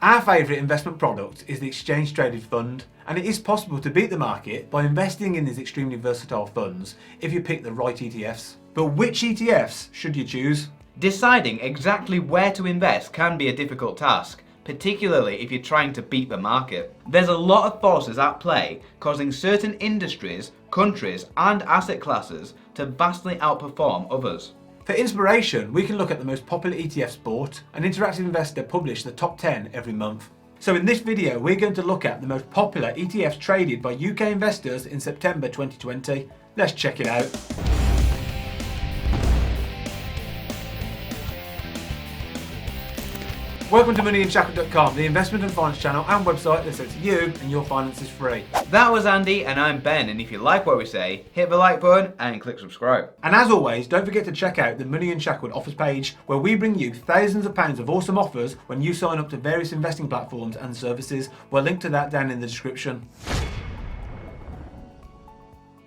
Our favourite investment product is the exchange traded fund, and it is possible to beat the market by investing in these extremely versatile funds if you pick the right ETFs. But which ETFs should you choose? Deciding exactly where to invest can be a difficult task, particularly if you're trying to beat the market. There's a lot of forces at play causing certain industries, countries and asset classes to vastly outperform others. For inspiration, we can look at the most popular ETFs bought, and Interactive Investor publish the top 10 every month. So in this video, we're going to look at the most popular ETFs traded by UK investors in September 2020. Let's check it out. Welcome to MoneyInShackled.com, the investment and finance channel and website that says you and your finance is free. That was Andy and I'm Ben, and if you like what we say, hit the like button and click subscribe. And as always, don't forget to check out the Money in Shackled offers page, where we bring you thousands of pounds of awesome offers when you sign up to various investing platforms and services. We'll link to that down in the description.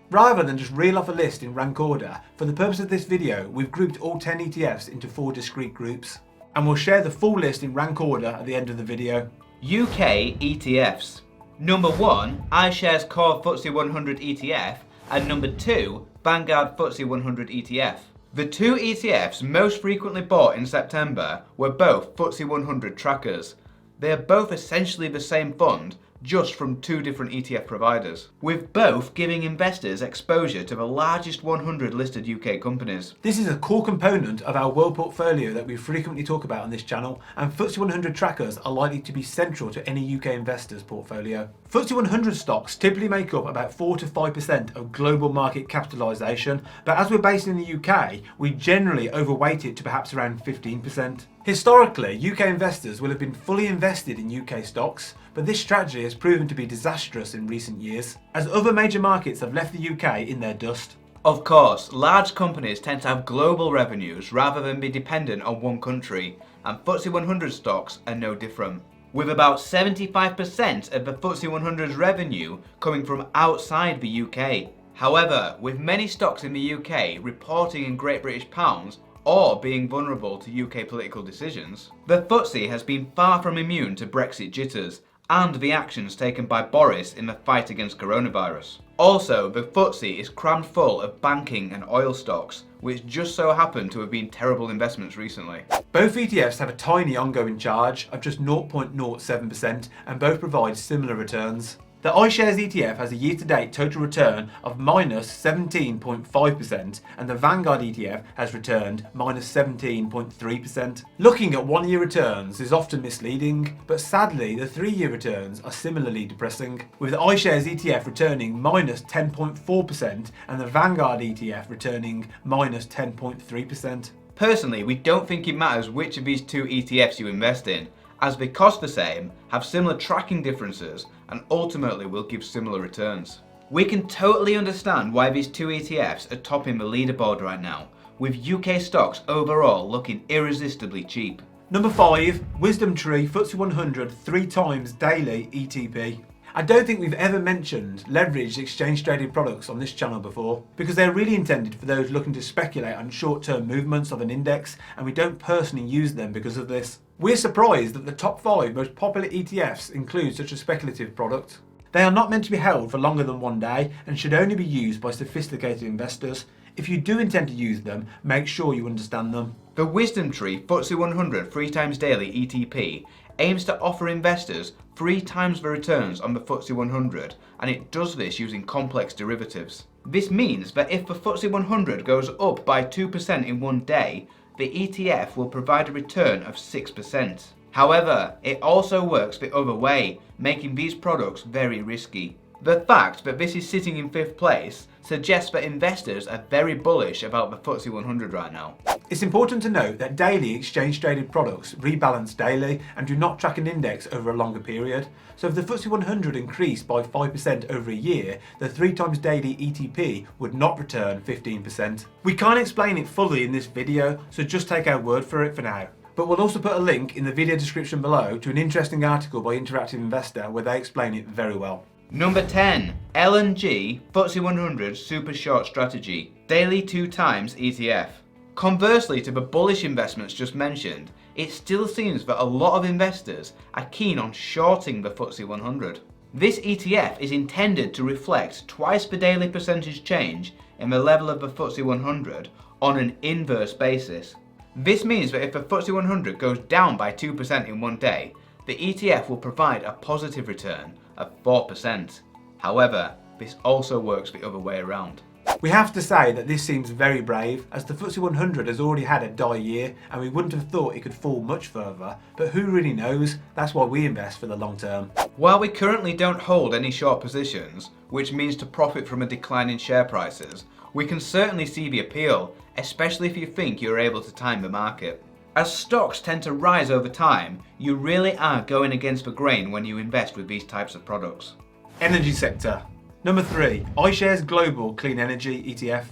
Rather than just reel off a list in rank order, for the purpose of this video, we've grouped all 10 ETFs into 4 discrete groups. And we'll share the full list in rank order at the end of the video. UK ETFs. Number 1, iShares Core FTSE 100 ETF, and number 2, Vanguard FTSE 100 ETF. The two ETFs most frequently bought in September were both FTSE 100 trackers. They are both essentially the same fund, just from two different ETF providers, with both giving investors exposure to the largest 100 listed UK companies. This is a core component of our world portfolio that we frequently talk about on this channel, and FTSE 100 trackers are likely to be central to any UK investor's portfolio. FTSE 100 stocks typically make up about 4 to 5% of global market capitalisation, but as we're based in the UK, we generally overweight it to perhaps around 15%. Historically, UK investors will have been fully invested in UK stocks, but this strategy has proven to be disastrous in recent years, as other major markets have left the UK in their dust. Of course, large companies tend to have global revenues rather than be dependent on one country, and FTSE 100 stocks are no different, with about 75% of the FTSE 100's revenue coming from outside the UK. However, with many stocks in the UK reporting in Great British pounds, or being vulnerable to UK political decisions, the FTSE has been far from immune to Brexit jitters and the actions taken by Boris in the fight against coronavirus. Also, the FTSE is crammed full of banking and oil stocks, which just so happen to have been terrible investments recently. Both ETFs have a tiny ongoing charge of just 0.07%, and both provide similar returns. The iShares ETF has a year-to-date total return of minus 17.5%, and the Vanguard ETF has returned minus 17.3%. Looking at one-year returns is often misleading, but sadly the 3-year returns are similarly depressing, with the iShares ETF returning minus 10.4% and the Vanguard ETF returning minus 10.3%. Personally, we don't think it matters which of these two ETFs you invest in, as they cost the same, have similar tracking differences, and ultimately will give similar returns. We can totally understand why these two ETFs are topping the leaderboard right now, with UK stocks overall looking irresistibly cheap. Number 5, WisdomTree FTSE 100 3 times daily ETP. I don't think we've ever mentioned leveraged exchange traded products on this channel before, because they're really intended for those looking to speculate on short-term movements of an index, and we don't personally use them because of this. We're surprised that the top 5 most popular ETFs include such a speculative product. They are not meant to be held for longer than one day and should only be used by sophisticated investors. If you do intend to use them, make sure you understand them. The WisdomTree FTSE 100 3 times daily ETP aims to offer investors 3 times the returns on the FTSE 100, and it does this using complex derivatives. This means that if the FTSE 100 goes up by 2% in one day, the ETF will provide a return of 6%. However, it also works the other way, making these products very risky. The fact that this is sitting in 5th place suggests that investors are very bullish about the FTSE 100 right now. It's important to note that daily exchange traded products rebalance daily and do not track an index over a longer period. So if the FTSE 100 increased by 5% over a year, the 3 times daily ETP would not return 15%. We can't explain it fully in this video, so just take our word for it for now. But we'll also put a link in the video description below to an interesting article by Interactive Investor where they explain it very well. Number 10, L&G FTSE 100 Super Short Strategy, daily 2 times ETF. Conversely to the bullish investments just mentioned, it still seems that a lot of investors are keen on shorting the FTSE 100. This ETF is intended to reflect twice the daily percentage change in the level of the FTSE 100 on an inverse basis. This means that if the FTSE 100 goes down by 2% in one day, the ETF will provide a positive return of 4%. However, this also works the other way around. We have to say that this seems very brave, as the FTSE 100 has already had a die year and we wouldn't have thought it could fall much further, but who really knows? That's why we invest for the long term. While we currently don't hold any short positions, which means to profit from a decline in share prices, we can certainly see the appeal, especially if you think you're able to time the market. As stocks tend to rise over time, you really are going against the grain when you invest with these types of products. Energy sector. Number 3, iShares Global Clean Energy ETF.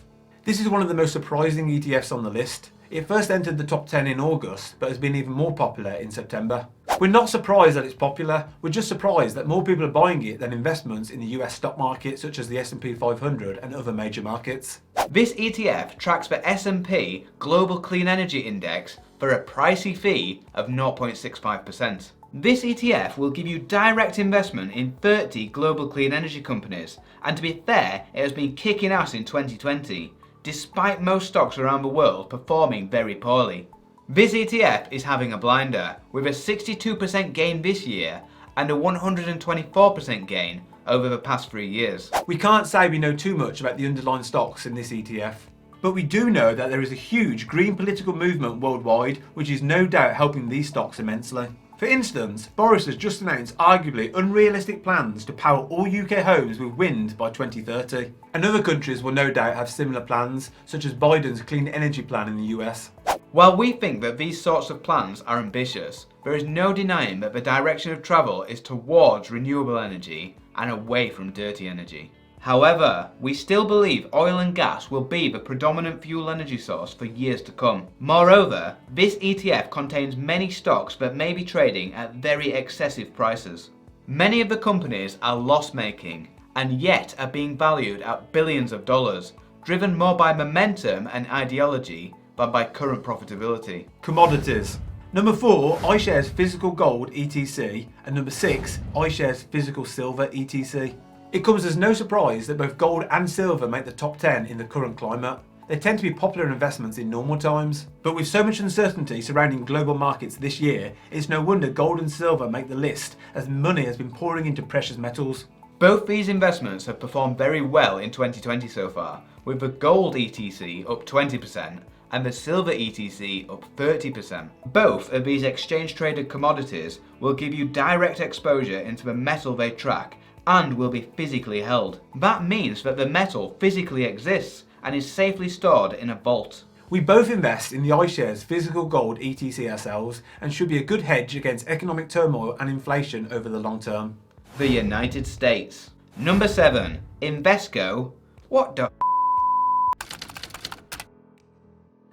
This is one of the most surprising ETFs on the list. It first entered the top 10 in August, but has been even more popular in September. We're not surprised that it's popular, we're just surprised that more people are buying it than investments in the US stock market such as the S&P 500 and other major markets. This ETF tracks the S&P Global Clean Energy Index for a pricey fee of 0.65%. This ETF will give you direct investment in 30 global clean energy companies, and to be fair, it has been kicking ass in 2020, despite most stocks around the world performing very poorly. This ETF is having a blinder, with a 62% gain this year and a 124% gain over the past 3 years. We can't say we know too much about the underlying stocks in this ETF, but we do know that there is a huge green political movement worldwide, which is no doubt helping these stocks immensely. For instance, Boris has just announced arguably unrealistic plans to power all UK homes with wind by 2030. And other countries will no doubt have similar plans, such as Biden's clean energy plan in the US. While we think that these sorts of plans are ambitious, there is no denying that the direction of travel is towards renewable energy and away from dirty energy. However, we still believe oil and gas will be the predominant fuel energy source for years to come. Moreover, this ETF contains many stocks that may be trading at very excessive prices. Many of the companies are loss-making and yet are being valued at billions of dollars, driven more by momentum and ideology than by current profitability. Commodities. Number 4, iShares Physical Gold ETC, and number 6, iShares Physical Silver ETC. It comes as no surprise that both gold and silver make the top 10 in the current climate. They tend to be popular investments in normal times, but with so much uncertainty surrounding global markets this year, it's no wonder gold and silver make the list, as money has been pouring into precious metals. Both these investments have performed very well in 2020 so far, with the gold ETC up 20% and the silver ETC up 30%. Both of these exchange-traded commodities will give you direct exposure into the metal they track and will be physically held. That means that the metal physically exists and is safely stored in a vault. We both invest in the iShares Physical Gold ETC ourselves and should be a good hedge against economic turmoil and inflation over the long term. The United States. Number 7. Invesco. What the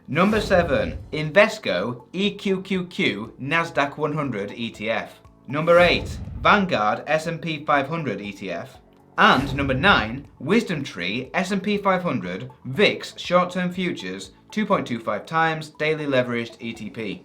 Number 7. Invesco EQQQ Nasdaq 100 ETF. Number 8. Vanguard S&P 500 ETF. And number 9. WisdomTree S&P 500 VIX Short-Term Futures 2.25 times Daily Leveraged ETP.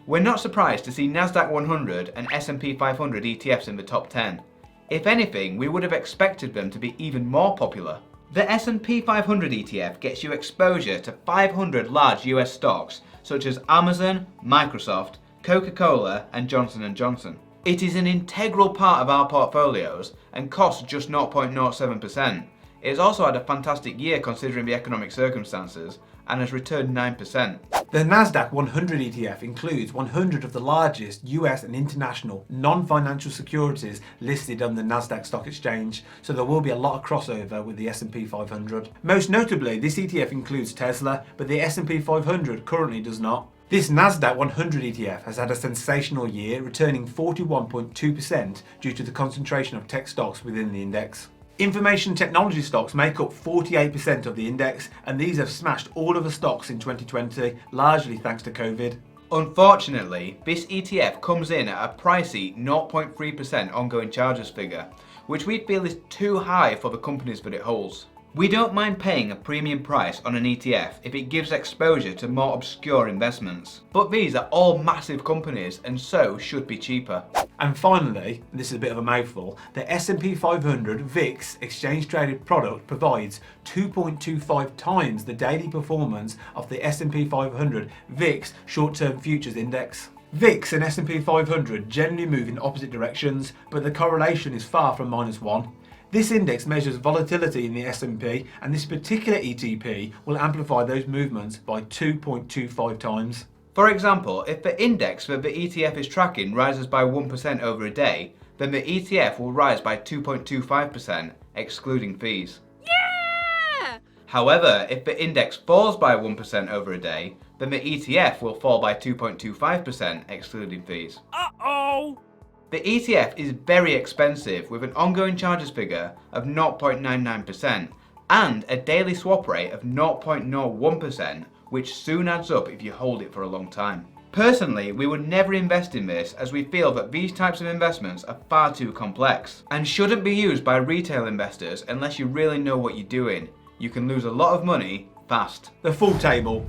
We're not surprised to see Nasdaq 100 and S&P 500 ETFs in the top 10. If anything, we would have expected them to be even more popular. The S&P 500 ETF gets you exposure to 500 large US stocks such as Amazon, Microsoft, Coca-Cola and Johnson & Johnson. It is an integral part of our portfolios and costs just 0.07%. It has also had a fantastic year considering the economic circumstances and has returned 9%. The Nasdaq 100 ETF includes 100 of the largest US and international non-financial securities listed on the Nasdaq Stock Exchange, so there will be a lot of crossover with the S&P 500. Most notably, this ETF includes Tesla, but the S&P 500 currently does not. This Nasdaq 100 ETF has had a sensational year, returning 41.2% due to the concentration of tech stocks within the index. Information technology stocks make up 48% of the index, and these have smashed all of the stocks in 2020, largely thanks to COVID. Unfortunately, this ETF comes in at a pricey 0.3% ongoing charges figure, which we feel is too high for the companies that it holds. We don't mind paying a premium price on an ETF if it gives exposure to more obscure investments. But these are all massive companies and so should be cheaper. And finally, this is a bit of a mouthful, the S&P 500 VIX exchange traded product provides 2.25 times the daily performance of the S&P 500 VIX short-term futures index. VIX and S&P 500 generally move in opposite directions, but the correlation is far from -1. This index measures volatility in the S&P, and this particular ETP will amplify those movements by 2.25 times. For example, if the index that the ETF is tracking rises by 1% over a day, then the ETF will rise by 2.25%, excluding fees. Yeah! However, if the index falls by 1% over a day, then the ETF will fall by 2.25%, excluding fees. Uh-oh! The ETF is very expensive with an ongoing charges figure of 0.99% and a daily swap rate of 0.01%, which soon adds up if you hold it for a long time. Personally, we would never invest in this as we feel that these types of investments are far too complex and shouldn't be used by retail investors unless you really know what you're doing. You can lose a lot of money fast. The full table.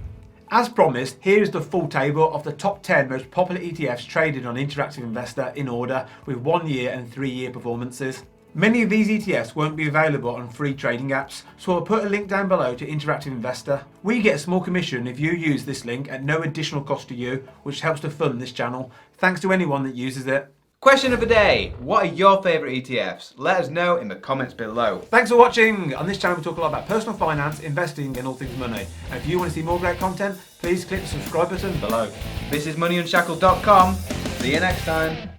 As promised, here is the full table of the top 10 most popular ETFs traded on Interactive Investor in order with 1 year and 3 year performances. Many of these ETFs won't be available on free trading apps, so I'll put a link down below to Interactive Investor. We get a small commission if you use this link at no additional cost to you, which helps to fund this channel. Thanks to anyone that uses it. Question of the day, what are your favourite ETFs? Let us know in the comments below. Thanks for watching. On this channel we talk a lot about personal finance, investing and all things money. And if you want to see more great content, please click the subscribe button below. This is moneyunshackled.com. See you next time.